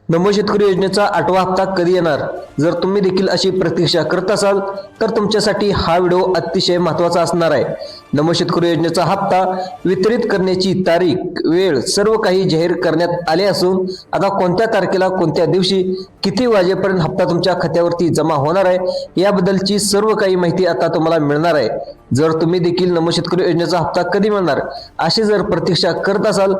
नमो शेतकरी योजनेचा 8वा हप्ता कधी येणार? जर तुम्ही देखील अशी प्रतीक्षा करत असाल तर तुमच्यासाठी हा व्हिडिओ अतिशय महत्त्वाचा असणार आहे. नमो शेतकरी योजनेचा हप्ता वितरित करण्याची तारीख, वेळ सर्व काही जाहीर करण्यात आले असून आता कोणत्या तारखेला, कोणत्या दिवशी, किती वाजेपर्यंत हप्ता तुमच्या खात्यावरती जमा होणार आहे याबद्दलची सर्व काही माहिती आता तुम्हाला मिळणार आहे. जर तुम्ही देखील नमो शेतकरी योजनेचा हप्ता कधी मिळणार अशी जर प्रतीक्षा करत असाल,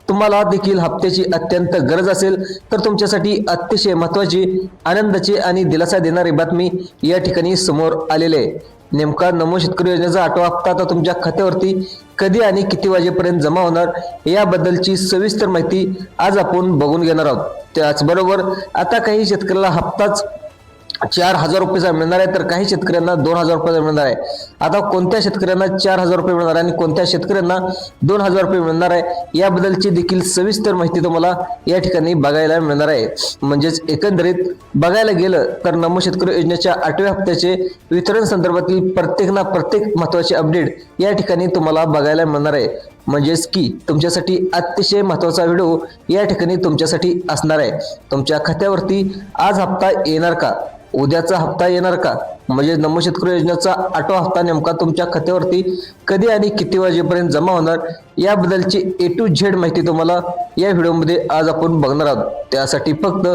तुम्हाला देखील हप्त्याची अत्यंत गरज असेल तर तुमच्यासाठी अतिशय महत्त्वाची, आनंदाची आणि दिलासा देणारी बातमी या ठिकाणी समोर आलेली आहे. नेमका नमो शेतकरी योजनेचा 8वा हप्ता आता तुमच्या खात्यावरती कधी आणि किती वाजेपर्यंत जमा होणार याबद्दलची सविस्तर माहिती आज आपण बघून घेणार आहोत. त्याचबरोबर आता काही शेतकऱ्याला हप्ताच 4,000 रुपयाचा मिळणार आहे तर काही शेतकऱ्यांना 2,000 रुपयाचा मिळणार आहे. आता कोणत्या शेतकऱ्यांना 4,000 रुपये मिळणार आहे आणि कोणत्या शेतकऱ्यांना 2,000 रुपये मिळणार आहे याबद्दलची देखील सविस्तर माहिती तुम्हाला या ठिकाणी बघायला मिळणार आहे. म्हणजेच एकंदरीत बघायला गेलं तर नमो शेतकरी योजनेच्या 8व्या हप्त्याचे वितरण संदर्भातील प्रत्येक महत्त्वाचे अपडेट या ठिकाणी तुम्हाला बघायला मिळणार आहे. म्हणजेच की तुमच्यासाठी अतिशय महत्त्वाचा व्हिडिओ या ठिकाणी तुमच्यासाठी असणार आहे. तुमच्या खात्यावरती आज हप्ता येणार का, उद्याचा हप्ता येणार का, म्हणजे नमो शेतकरी योजनेचा 8वा हप्ता नेमका तुमच्या खात्यावरती कधी आणि किती वाजेपर्यंत जमा होणार याबद्दलची A to Z माहिती तुम्हाला या व्हिडिओमध्ये आज आपण बघणार आहोत. त्यासाठी फक्त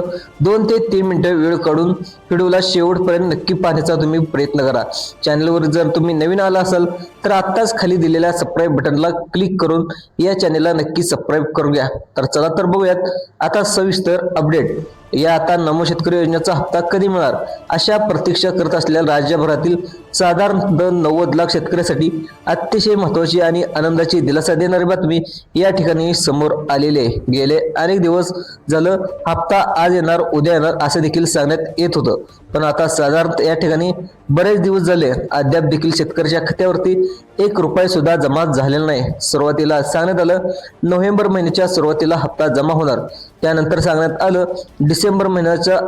2 ते 3 मिनिटं वेळ काढून व्हिडिओला शेवटपर्यंत नक्की पाहण्याचा तुम्ही प्रयत्न करा. चॅनलवर जर तुम्ही नवीन आला असाल तर आत्ताच खाली दिलेल्या सबस्क्राईब बटनला क्लिक करून या चॅनलला नक्की सबस्क्राईब करून घ्या. तर चला तर बघूयात आता सविस्तर अपडेट. या आता नमो शेतकरी योजनेचा हप्ता कधी मिळणार अशा प्रतीक्षा करत असलेल्या राज्यभरातील साधारण 90 लाख शेतकऱ्यांसाठी अतिशय महत्त्वाची आणि आनंदाची दिलासा देणारी बातमी या ठिकाणी समोर आलेली आहे. गेले अनेक दिवस झालं हप्ता आज येणार, उद्या येणार असं देखील सांगण्यात येत होतं, पण आता साधारण या ठिकाणी बरेच दिवस झाले अद्याप देखील शेतकऱ्याच्या खात्यावरती 1 रुपया सुद्धा जमा झालेला नाही. सुरुवातीला सांगण्यात आलं नोव्हेंबर महिन्याच्या सुरुवातीला हप्ता जमा होणार, त्यानंतर सांगण्यात आलं डिसेंबर महिन्याच्या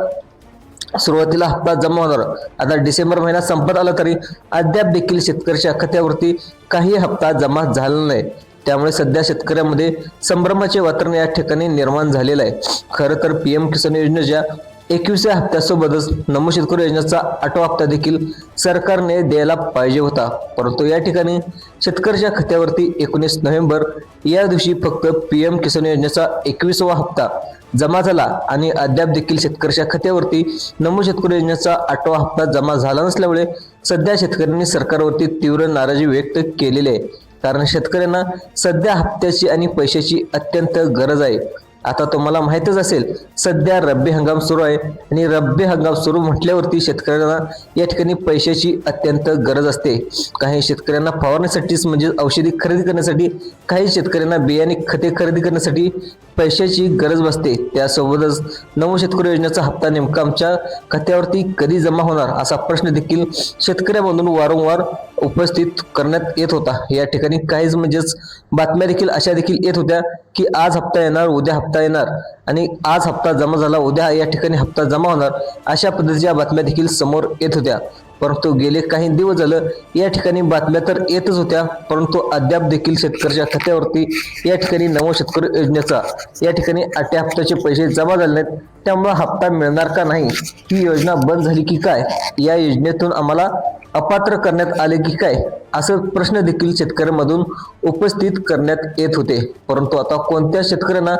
सुरुवातीला हप्ता जमा होणार. आता डिसेंबर महिना संपत आला तरी अद्याप देखील शेतकऱ्याच्या खात्यावरती काही हप्ता जमा झाला नाही. त्यामुळे सध्या शेतकऱ्यांमध्ये संभ्रमाचे वातावरण या ठिकाणी निर्माण झालेलं आहे. खरं तर PM किसान योजनेच्या 21व्या हप्त्यासोबतच नमो शेतकरी योजनेचा 8वा हप्ता देखील सरकारने द्यायला पाहिजे होता, परंतु या ठिकाणी शेतकऱ्याच्या खात्यावरती 19 नोव्हेंबर या दिवशी फक्त PM किसान योजनेचा 21वा हप्ता जमा झाला आणि अद्याप देखील शेतकऱ्याच्या खात्यावरती नमो शेतकरी योजनेचा 8वा हप्ता जमा झाला नसल्यामुळे सध्या शेतकऱ्यांनी सरकारवरती तीव्र नाराजी व्यक्त केलेली आहे. कारण शेतकऱ्यांना सध्या हप्त्याची आणि पैशाची अत्यंत गरज आहे. आता तुम्हाला माहितच असेल सध्या रब्बी हंगाम सुरू आहे आणि रब्बी हंगाम सुरू म्हटल्यावरती शेतकऱ्यांना या ठिकाणी पैशाची अत्यंत गरज असते. काही शेतकऱ्यांना फवारण्यासाठीच म्हणजे औषधी खरेदी करण्यासाठी, काही शेतकऱ्यांना बियाणे खते खरेदी करण्यासाठी पैशाची गरज बसते. त्यासोबतच नमो शेतकरी योजनेचा हप्ता नेमका आमच्या खात्यावरती कधी जमा होणार असा प्रश्न देखील शेतकऱ्यांमधून वारंवार उपस्थित करण्यात येत होता. या ठिकाणी काहीच म्हणजेच बातम्या देखील अशा देखील येत होत्या की आज हप्ता येणार, उद्या हप्ता येणार आणि आज हप्ता जमा झाला, उद्या या ठिकाणी हप्ता जमा होणार अशा पद्धतीच्या बातम्या देखील समोर येत होत्या. परंतु गेले काही दिवस झालं या ठिकाणी बातम्या तर येतच होत्या, परंतु अद्याप देखील शेतकऱ्याच्या खात्यावरती या ठिकाणी नमो शेतकरी योजनेचा या ठिकाणी 8व्या हप्त्याचे पैसे जमा झाले नाहीत. त्यामुळे हप्ता मिळणार का नाही, ही योजना बंद झाली की काय, या योजनेतून आम्हाला अपात्र करण्यात आले की काय, असं प्रश्न देखील शेतकऱ्यांमधून उपस्थित करण्यात येत होते. परंतु आता कोणत्या शेतकऱ्यांना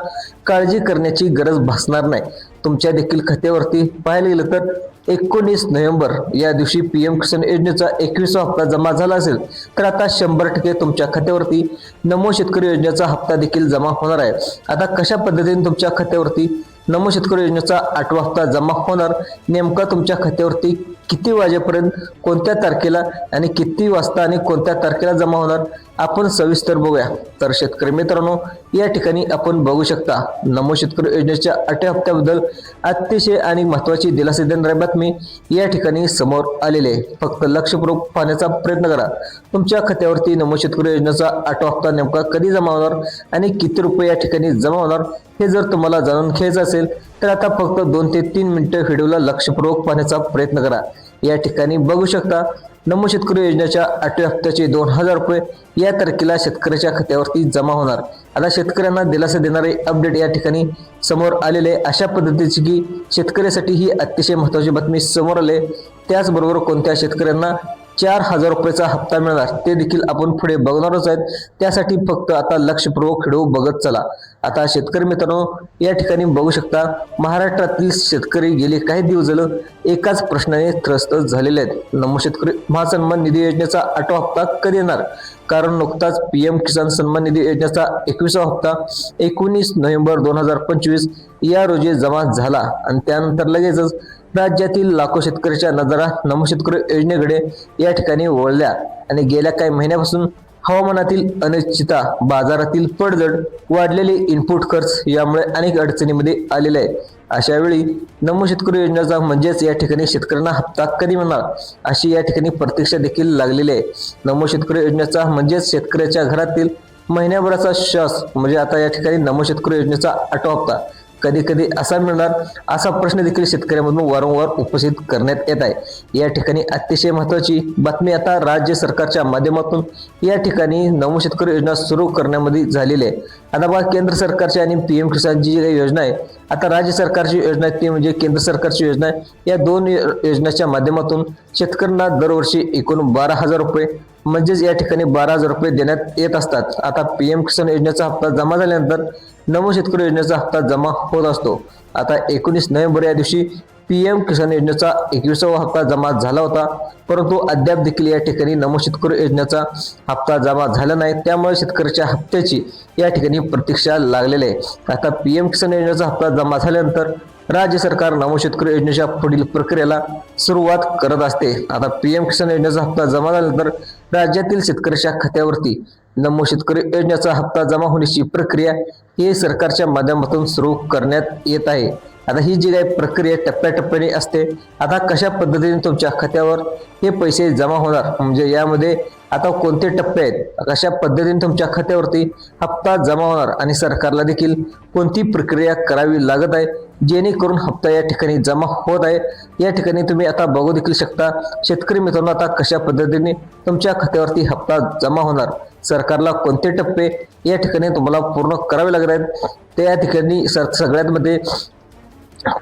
काळजी करण्याची गरज भासणार नाही. तुमच्या देखील खात्यावरती पाहायला गेलं तर 19 नोव्हेंबर या दिवशी PM किसान योजनेचा 21वा हप्ता जमा झाला असेल तर आता 100% तुमच्या खात्यावरती नमो शेतकरी योजनेचा हप्ता देखील जमा होणार आहे. आता कशा पद्धतीने तुमच्या खात्यावरती नमो शेतकरी योजनेचा 8वा हप्ता जमा होणार, नेमका तुमच्या खात्यावरती किती वाजेपर्यंत, कोणत्या तारखेला आणि किती वाजता आणि कोणत्या तारखेला जमा होणार आपण सविस्तर बघूया. तर शेतकरी मित्रांनो या ठिकाणी आपण बघू शकता नमो शेतकरी योजनेच्या 8व्या हप्त्याबद्दल अतिशय आणि महत्त्वाची दिलासा देणारी बातमी या ठिकाणी समोर आलेली आहे. फक्त लक्षपूर्वक पाहण्याचा प्रयत्न करा. तुमच्या खात्यावरती नमो शेतकरी योजनेचा 8वा हप्ता नेमका कधी जमा होणार आणि किती रुपये या ठिकाणी जमा होणार हे जर तुम्हाला जाणून घ्यायचं असेल तर आता फक्त 2 ते 3 मिनिटं व्हिडिओला लक्षपूर्वक पाहण्याचा प्रयत्न करा. या ठिकाणी बघू शकता. नमो शेतकरी योजनेच्या 8व्या हप्त्याचे 2000 रुपये या तारखेला शेतकऱ्याच्या खात्यावरती जमा होणार. आता शेतकऱ्यांना दिलासा देणारे अपडेट या ठिकाणी समोर आलेले अशा पद्धतीची की शेतकऱ्यासाठी ही अतिशय महत्त्वाची बातमी समोर आले. त्याचबरोबर कोणत्या शेतकऱ्यांना 4000 रुपयाचा हप्ता मिळणार ते देखील आपण पुढे बघणारच आहेत. त्यासाठी फक्त आता लक्षपूर्वक व्हिडिओ बघत चला. आता शेतकरी मित्रांनो या ठिकाणी बघू शकता, महाराष्ट्रातील शेतकरी गेले काही दिवस झालं एकाच प्रश्नाने त्रस्त झालेले आहेत. नमो शेतकरी महासन्मान निधी योजनेचा 8वा हप्ता कधी येणार? कारण नुकताच PM किसान सन्मान निधी योजनेचा 21वा हप्ता 19 नोव्हेंबर 2025 या रोजी जमा झाला आणि त्यानंतर लगेचच राज्यातील लाखो शेतकऱ्याच्या नजरा नमो शेतकरी योजनेकडे या ठिकाणी वळल्या आणि गेल्या काही महिन्यापासून हवामानातील अनिश्चितता, बाजारातील पडझड, वाढलेले इनपुट खर्च यामुळे अनेक अडचणीमध्ये आलेले आहे. अशा वेळी नमो शेतकरी योजनेचा म्हणजेच या ठिकाणी शेतकऱ्यांना हप्ता कधी मिळणार अशी या ठिकाणी प्रतीक्षा देखील लागलेली आहे. नमो शेतकरी योजनेचा म्हणजेच शेतकऱ्याच्या घरातील महिन्याभराचा श्वास म्हणजे आता या ठिकाणी नमो शेतकरी योजनेचा 8वा हप्ता कधी कधी असा मिळणार असा प्रश्न देखील शेतकऱ्यांमधून वारंवार उपस्थित करण्यात येत आहे. या ठिकाणी अतिशय महत्त्वाची बातमी आता राज्य सरकारच्या माध्यमातून या ठिकाणी नमो शेतकरी योजना सुरू करण्यामध्ये झालेली आहे. आता बघा, केंद्र सरकारची आणि PM किसानची जी काही योजना आहे, आता राज्य सरकारची योजना आहे ती म्हणजे केंद्र सरकारची योजना आहे. या दोन योजनेच्या माध्यमातून शेतकऱ्यांना दरवर्षी एकूण 12,000 रुपये म्हणजेच या ठिकाणी 12,000 रुपये देण्यात येत असतात. आता PM किसान योजनेचा हप्ता जमा झाल्यानंतर नमो शेतकरी योजनेचा हप्ता जमा होत असतो. आता 19 नोव्हेंबर या दिवशी PM किसान योजनेचा 21वा हप्ता जमा झाला होता, परंतु अद्याप देखील या ठिकाणी नमो शेतकरी योजनेचा हप्ता जमा झाला नाही. त्यामुळे शेतकऱ्याच्या हप्त्याची या ठिकाणी प्रतीक्षा लागलेली आहे. आता PM किसान योजनेचा हप्ता जमा झाल्यानंतर राज्य सरकार नमो शेतकरी योजनेच्या पुढील प्रक्रियेला सुरुवात करत असते. आता PM किसान योजनेचा हप्ता जमा झाल्यानंतर राज्यातील शेतकऱ्याच्या खात्यावरती नमो शेतकरी योजनेचा हप्ता जमा होण्याची प्रक्रिया ही सरकारच्या माध्यमातून सुरू करण्यात येत आहे. आता ही जी काही प्रक्रिया टप्प्याटप्प्याने असते. आता कशा पद्धतीने तुमच्या खात्यावर हे पैसे जमा होणार म्हणजे यामध्ये आता कोणते टप्पे आहेत, कशा पद्धतीने तुमच्या खात्यावरती हप्ता जमा होणार आणि सरकारला देखील कोणती प्रक्रिया करावी लागत आहे जेणेकरून हप्ता या ठिकाणी जमा होत आहे. या ठिकाणी तुम्ही आता बघू देखील शकता शेतकरी मित्रांनो, आता कशा पद्धतीने तुमच्या खात्यावरती हप्ता जमा होणार, सरकारला कोणते टप्पे या ठिकाणी तुम्हाला पूर्ण करावे लागत आहेत. ते या ठिकाणी सगळ्यात मध्ये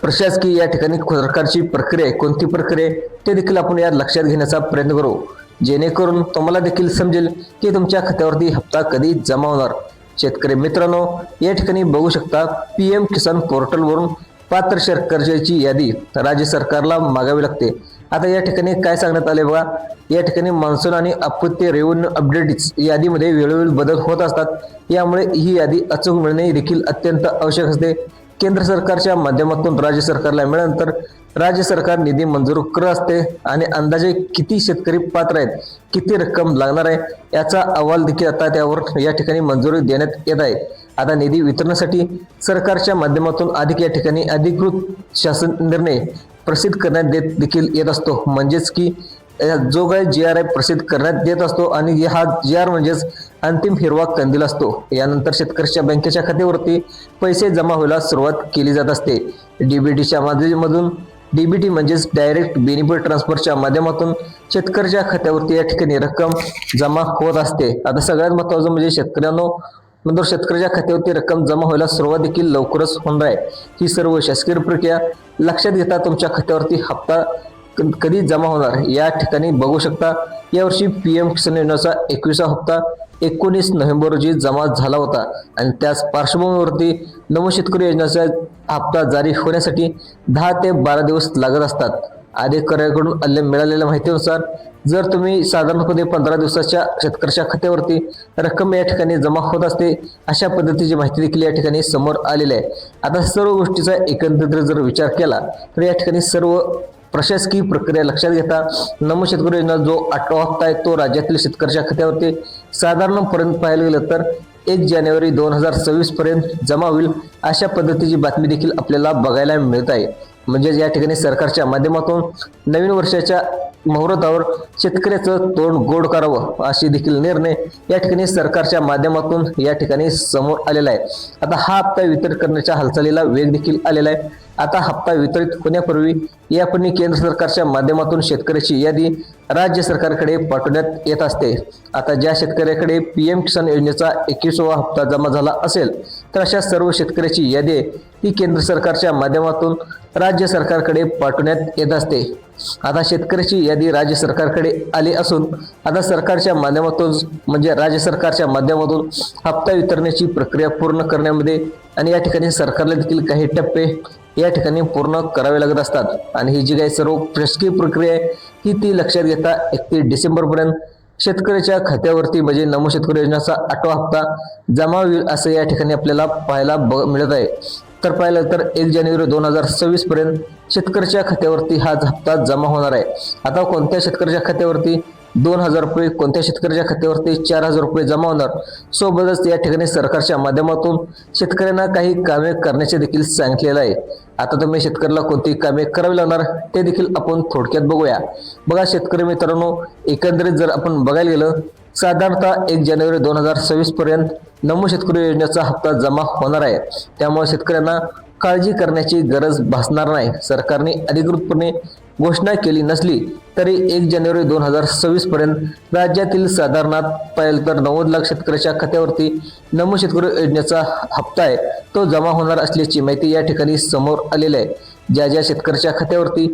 प्रशासकीय या ठिकाणी सरकारची प्रक्रिया कोणती प्रक्रिया ते देखील आपण या लक्षात घेण्याचा प्रयत्न करू, जेणेकरून तुम्हाला देखील समजेल की तुमच्या खात्यावरती हप्ता कधी जमा होणार. शेतकरी मित्रांनो या ठिकाणी बघू शकता, PM किसान पोर्टलवरून पात्र शेतकऱ्याची यादी राज्य सरकारला मागावी लागते. आता या ठिकाणी काय सांगण्यात आले बघा, या ठिकाणी मान्सून आणि आपत्ती रेव्हेन्यू अपडेट्स यादीमध्ये वेळोवेळी बदल होत असतात. यामुळे ही यादी अचूक मिळणे देखील अत्यंत आवश्यक असते. केंद्र सरकारच्या माध्यमातून राज्य सरकारला मिळाल्यानंतर राज्य सरकार निधी मंजूर करत असते आणि अंदाजे किती शेतकरी पात्र आहेत, किती रक्कम लागणार आहे याचा अहवाल देखील आता त्यावर या ठिकाणी मंजुरी देण्यात येत आहे. आता निधी वितरणासाठी सरकारच्या माध्यमातून अधिक या ठिकाणी अधिकृत शासन निर्णय प्रसिद्ध करण्यात देखील येत असतो. म्हणजेच की जो काही GR प्रसिद्ध करण्यात येत असतो आणि हा GR म्हणजेच अंतिम हिरवा कंदील असतो. यानंतर शेतकऱ्याच्या बँकेच्या खात्यावरती पैसे जमा व्हायला सुरुवात केली जात असते. DBTच्या माध्यमातून DBT म्हणजेच डायरेक्ट बेनिफिट ट्रान्सफरच्या माध्यमातून शेतकऱ्याच्या खात्यावरती या ठिकाणी रक्कम जमा होत असते. आता सगळ्यात महत्त्वाचं म्हणजे शेतकऱ्याच्या खात्यावरती रक्कम जमा व्हायला सुरुवात देखील लवकरच होणार आहे. ही सर्व शासकीय प्रक्रिया लक्षात घेता तुमच्या खात्यावरती हप्ता कधी जमा होणार या ठिकाणी बघू शकता. यावर्षी PM किसान योजनेचा 21वा हप्ता 19 नोव्हेंबर रोजी जमा झाला होता आणि त्याच पार्श्वभूमीवरती नमो शेतकरी योजनेचा हप्ता जारी होण्यासाठी 10 ते 12 दिवस लागत असतात. अधिकाऱ्याकडून मिळालेल्या माहितीनुसार जर तुम्ही साधारणपणे 15 दिवसाच्या शेतकऱ्याच्या खात्यावरती रक्कम या ठिकाणी जमा होत असते, अशा पद्धतीची माहिती देखील या ठिकाणी समोर आलेली आहे. आता सर्व गोष्टीचा एकंदरीत जर विचार केला तर या ठिकाणी सर्व प्रशासकीय प्रक्रिया लक्षात घेता नमो शेतकरी योजना जो 8वा हप्ता आहे तो राज्यातील शेतकऱ्याच्या खात्यावरती साधारणपर्यंत पाहायला गेलं तर 1 जानेवारी 2026 पर्यंत जमा होईल अशा पद्धतीची बातमी देखील आपल्याला बघायला मिळत आहे. म्हणजे या ठिकाणी सरकारच्या माध्यमातून नवीन वर्षाच्या मुहूर्तावर शेतकऱ्याचं तोंड गोड करावं अशी देखील निर्णय या ठिकाणी सरकारच्या माध्यमातून या ठिकाणी समोर आलेला आहे. आता हा हप्ता वितरित करण्याच्या हालचालीला वेग देखील आलेला आहे. आता हप्ता वितरित होण्यापूर्वी यापूर्वी केंद्र सरकारच्या माध्यमातून शेतकऱ्याची यादी राज्य सरकारकडे पाठवण्यात येत असते। आता ज्या शेतकऱ्याकडे पीएम किसान योजनेचा 21वा हप्ता जमा झाला असेल तर अशा सर्व शेतकऱ्याची यादी ही केंद्र सरकारच्या माध्यमातून राज्य सरकारकडे पाठवण्यात येत असते। आता शेतकऱ्याची यादी राज्य सरकारकडे आली असून आता सरकारच्या माध्यमातून म्हणजे राज्य सरकारच्या माध्यमातून हप्ता वितरणाची प्रक्रिया पूर्ण करण्यामध्ये आणि या ठिकाणी सरकारला देखील काही टप्पे या ठिकाणी पूर्ण करावे लागत असतात आणि ही जी काही सर्व प्रशासकीय प्रक्रिया आहे ही ती लक्षात घेता 31 डिसेंबरपर्यंत शेतकऱ्याच्या खात्यावरती म्हणजे नमो शेतकरी योजनेचा 8वा हप्ता जमा होईल असं या ठिकाणी आपल्याला पाहायला मिळत आहे। तर पाहिलं तर 1 जानेवारी 2026 पर्यंत शेतकऱ्याच्या खात्यावरती हा हप्ता जमा होणार आहे। आता कोणत्या शेतकऱ्याच्या खात्यावरती 2000 रुपये, कोणत्या शेतकऱ्याच्या खात्यावरती 4000 रुपये जमा होणार। सोबतच या ठिकाणी सरकारच्या माध्यमातून शेतकऱ्यांना काही कामे करण्याचे देखील सांगितलेलं आहे। आता तुम्ही शेतकऱ्याला कोणती कामे करावी लागणार ते देखील आपण थोडक्यात बघूया। बघा शेतकरी मित्रांनो, एकंदरीत जर आपण बघायला गेलं साधारणतः 1 जानेवारी 2026 पर्यंत नमो शेतकरी योजनेचा हप्ता जमा होणार आहे। त्यामुळे शेतकऱ्यांना काळजी करण्याची गरज भासणार नाही। सरकारने अधिकृतपणे घोषणा केली नसली तरी 1 जानेवारी 2026 पर्यंत राज्यातील साधारणतः पाहिलं तर 90 लाख शेतकऱ्याच्या खात्यावरती नमो शेतकरी योजनेचा हप्ता आहे तो जमा होणार असल्याची माहिती या ठिकाणी समोर आलेली आहे। ज्या शेतकऱ्याच्या खात्यावरती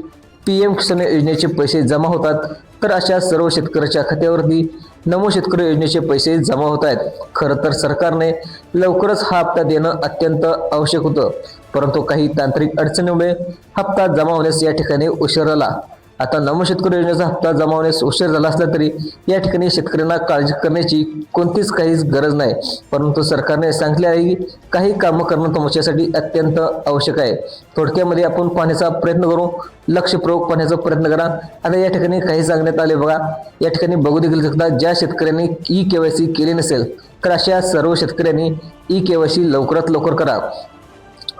पीएम किसान योजनेचे पैसे जमा होतात तर अशा सर्व शेतकऱ्याच्या खात्यावरती नमो शेतकरी योजनेचे पैसे जमा होत आहेत। खरं तर सरकारने लवकरच हा हप्ता देणं अत्यंत आवश्यक होतं, परंतु काही तांत्रिक अडचणीमुळे हप्ता जमा होण्यास या ठिकाणी उशीर झाला। आता नमो शेतकरी योजनेचा हप्ता जमा होण्यास उशीर झाला असला तरी या ठिकाणी शेतकऱ्यांना काळजी करण्याची कोणतीच गरज नाही, परंतु सरकारने सांगितले आहे की काही कामं करणं तुमच्यासाठी अत्यंत आवश्यक आहे। थोडक्यामध्ये आपण पाहण्याचा प्रयत्न करू, लक्षपूर्वक पाहण्याचा प्रयत्न करा। आता या ठिकाणी काही सांगण्यात आले बघा, या ठिकाणी बघू देखील शकता ज्या शेतकऱ्यांनी ई-केवायसी केली नसेल तर अशा सर्व शेतकऱ्यांनी ई-केवायसी लवकरात लवकर करा।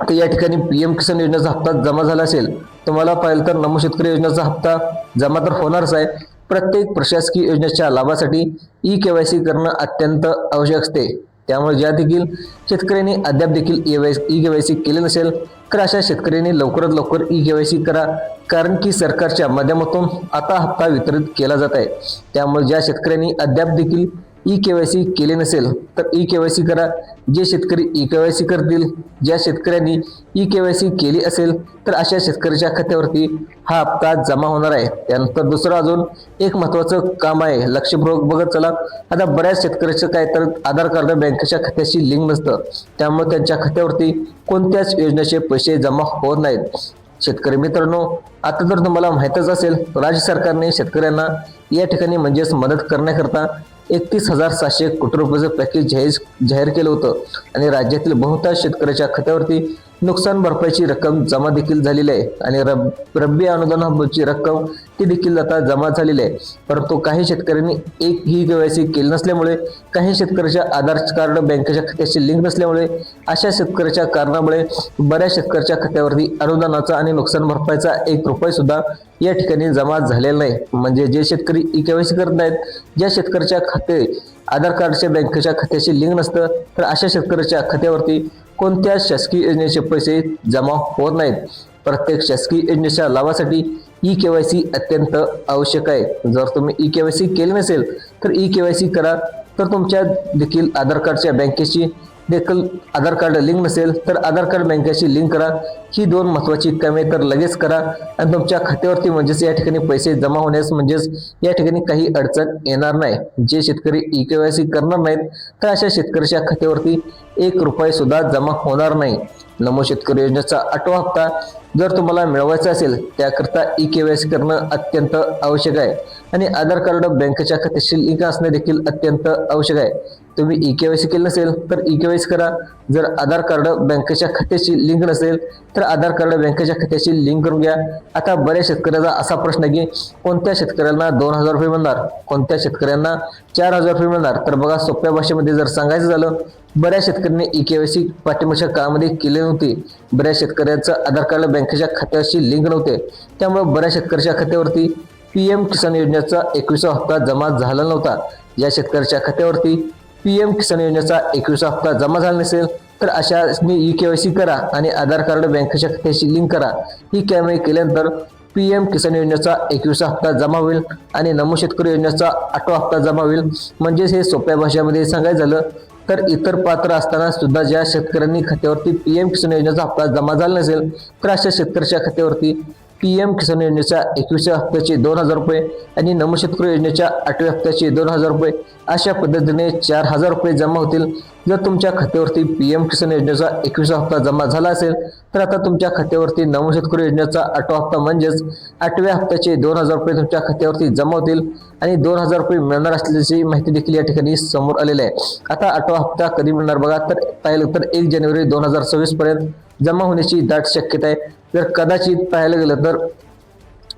तर या ठिकाणी पीएम किसान योजनेचा हप्ता जमा झाला असेल तुम्हाला पाहिलं तर नमो शेतकरी योजनेचा हप्ता जमा तर होणारच आहे। प्रत्येक प्रशासकीय योजनेच्या लाभासाठी ई-केवायसी करणं अत्यंत आवश्यक असते। त्यामुळे ज्या देखील शेतकऱ्यांनी अद्याप देखील ई-केवायसी केले नसेल तर अशा शेतकऱ्यांनी लवकरात लवकर ई-केवायसी करा, कारण की सरकारच्या माध्यमातून आता हप्ता वितरित केला जात आहे। त्यामुळे ज्या शेतकऱ्यांनी अद्याप देखील ई-केवायसी केले नसेल तर ई-केवायसी करा। जे शेतकरी ई-केवायसी करतील, ज्या शेतकऱ्यांनी ई-केवायसी केली असेल तर अशा शेतकऱ्याच्या खात्यावरती हा हप्ता जमा होणार आहे। त्यानंतर दुसरं अजून एक महत्त्वाचं काम आहे, लक्षपूर्वक बघत चला। आता बऱ्याच शेतकऱ्याचं काय तर आधार कार्ड बँकेच्या खात्याशी लिंक नसतं, त्यामुळे त्यांच्या खात्यावरती कोणत्याच योजनेचे पैसे जमा होत नाहीत। शेतकरी मित्रांनो, आता जर तुम्हाला माहीतच असेल राज्य सरकारने शेतकऱ्यांना या ठिकाणी म्हणजेच मदत करण्याकरता 31,700 कोटी रुपयाचं पॅकेज जाहीर केलं होतं आणि राज्यातील बहुतांश शेतकऱ्याच्या खात्यावरती नुकसान भरपाईची रक्कम जमा देखील झालेली आहे आणि रब्बी अनुदानाची रक्कम ती देखील आता जमा झालेली आहे। परंतु काही शेतकऱ्यांनी ई-केवायसी केली नसल्यामुळे, काही शेतकऱ्याच्या आधार कार्ड बँकेच्या खात्याशी लिंक नसल्यामुळे अशा शेतकऱ्याच्या कारणामुळे बऱ्याच शेतकऱ्याच्या खात्यावरती अनुदानाचा आणि नुकसान भरपाईचा 1 रुपया सुद्धा या ठिकाणी जमा झालेला नाही। म्हणजे जे शेतकरी ई-केवायसी करत नाहीत, ज्या शेतकऱ्याच्या खाते आधार कार्डच्या बँकेच्या खात्याशी लिंक नसतं तर अशा शेतकऱ्याच्या खात्यावरती कोणत्या शासकीय योजनेचे पैसे जमा होत नाहीत। प्रत्येक शासकीय योजनेच्या लाभासाठी ई-केवायसी अत्यंत आवश्यक आहे। जर तुम्ही ई-केवायसी केली नसेल तर ई-केवायसी करा। तर तुमच्या देखील आधार कार्डच्या बँकेशी देखील आधार कार्ड लिंक नसेल तर आधार कार्ड बँकेशी लिंक करा। ही 2 महत्त्वाची कामे तर लगेच करा आणि तुमच्या खात्यावरती म्हणजेच या ठिकाणी पैसे जमा होण्यास म्हणजेच या ठिकाणी काही अडचण येणार नाही। जे शेतकरी ई-केवायसी करणार नाहीत तर अशा शेतकऱ्याच्या खात्यावरती 1 रुपया सुद्धा जमा होणार नाही। नमो शेतकरी योजनेचा 8वा हप्ता जर तुम्हाला मिळवायचा असेल त्याकरता ई-केवायसी करणं अत्यंत आवश्यक आहे आणि आधार कार्ड बँकेच्या खात्याशी लिंक असणे देखील अत्यंत आवश्यक आहे। तुम्ही ई-केवायसी केली नसेल तर ई-केवायसी करा। जर आधार कार्ड बँकेच्या खात्याशी लिंक नसेल तर आधार कार्ड बँकेच्या खात्याशी लिंक करून घ्या। आता बऱ्याच शेतकऱ्याचा असा प्रश्न आहे की कोणत्या शेतकऱ्यांना 2000 रुपये मिळणार, कोणत्या शेतकऱ्यांना 4000 रुपये मिळणार। तर बघा, सोप्या भाषेमध्ये जर सांगायचं झालं, बऱ्याच शेतकऱ्यांनी ई-केवायसी पाठिंबाच्या काळामध्ये केले नव्हते, बऱ्याच शेतकऱ्यांचं आधार कार्ड बँकेच्या खात्याशी लिंक नव्हते, त्यामुळे बऱ्याच शेतकऱ्याच्या खात्यावरती पीएम किसान योजनेचा 21वा हप्ता जमा झाला नव्हता। या शेतकऱ्याच्या खात्यावरती पीएम किसान योजनेचा 21वा हप्ता जमा झाला नसेल तर अशा ई-KYC करा आणि आधार कार्ड बँकेच्या खात्याशी लिंक करा. ही कामे केल्यानंतर PM किसान योजनेचा 21वा हप्ता जमा होईल आणि नमो शेतकरी योजनेचा 8वा हप्ता जमा होईल. म्हणजेच हे सोप्या भाषेमध्ये सांगायचं झालं तर इतर पात्र असताना सुद्धा ज्या शेतकऱ्यांनी खात्यावरती PM किसान योजनेचा हप्ता जमा झाला नसेल तर अशा शेतकऱ्याच्या खात्यावरती PM किसान योजनेच्या 21व्या हप्त्याचे 2,000 रुपये आणि नमो शेतकरी योजनेच्या 8व्या हप्त्याचे 2,000 रुपये अशा पद्धतीने 4,000 रुपये जमा होतील. जर तुमच्या खात्यावरती PM किसान योजनेचा 21वा हप्ता जमा झाला असेल तर आता तुमच्या खात्यावरती नमो शेतकरी योजनेचा 8वा हप्ता म्हणजेच 8व्या हप्त्याचे 2,000 रुपये तुमच्या खात्यावरती जमा होतील आणि 2,000 रुपये मिळणार असल्याची माहिती देखील या ठिकाणी समोर आलेली आहे. आता 8वा हप्ता कधी मिळणार बघा, तर पाहिलं तर 1 जानेवारी 2026 पर्यंत जमा होण्याची दाट शक्यता आहे. जर कदाचित पाहायला गेलं तर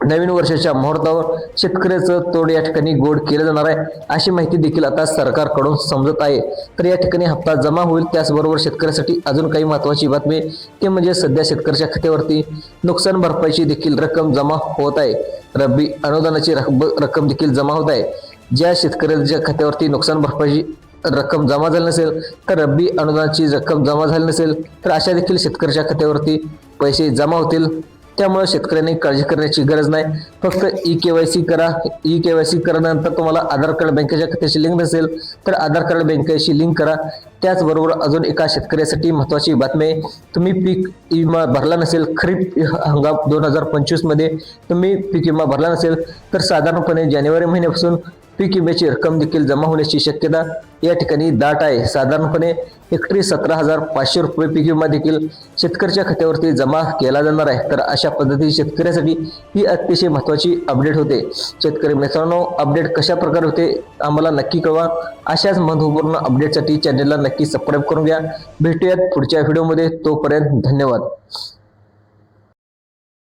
नवीन वर्षाच्या मुहूर्तावर शेतकऱ्याचं तोड या ठिकाणी गोड केलं जाणार आहे अशी माहिती देखील आता सरकारकडून समजत आहे. तर या ठिकाणी हप्ता जमा होईल. त्याचबरोबर शेतकऱ्यासाठी अजून काही महत्त्वाची बातमी ते म्हणजे सध्या शेतकऱ्याच्या खात्यावरती नुकसान भरपाईची देखील रक्कम जमा होत आहे. रब्बी अनुदानाची रक्कम देखील जमा होत आहे. ज्या शेतकऱ्याच्या खात्यावरती नुकसान भरपाईची रक्कम जमा झाली नसेल तर रब्बी अनुदानाची रक्कम जमा झाली नसेल तर अशा देखील शेतकऱ्याच्या खात्यावरती पैसे जमा होतील. त्यामुळे शेतकऱ्यांनी काळजी करण्याची गरज नाही. फक्त ई-KYC करा. ई-KYC केल्यानंतर तुम्हाला आधार कार्ड बँकेच्या खात्याशी लिंक नसेल तर आधार कार्ड बँकेशी लिंक करा. त्याचबरोबर अजून एका शेतकऱ्यासाठी महत्त्वाची बातमी आहे. तुम्ही पीक विमा भरला नसेल, खरीप हंगाम 2025 मध्ये तुम्ही पीक विमा भरला नसेल तर साधारणपणे जानेवारी महिन्यापासून पीक विम्याची रक्कम देखील जमा होण्याची शक्यता या ठिकाणी दाट आहे. साधारणपणे हेक्टरी 17,500 रुपये पीक विमा देखील शेतकऱ्याच्या खात्यावरती जमा केला जाणार आहे. तर अशा पद्धतीने शेतकऱ्यासाठी ही अतिशय महत्त्वाची अपडेट होते. शेतकरी मित्रांनो, अपडेट कशा प्रकारे होते आम्हाला नक्की कळवा. अशाच महत्त्वपूर्ण अपडेटसाठी चॅनलला नक्की सबस्क्राईब करून घ्या. भेटूयात पुढच्या व्हिडिओमध्ये. तोपर्यंत धन्यवाद.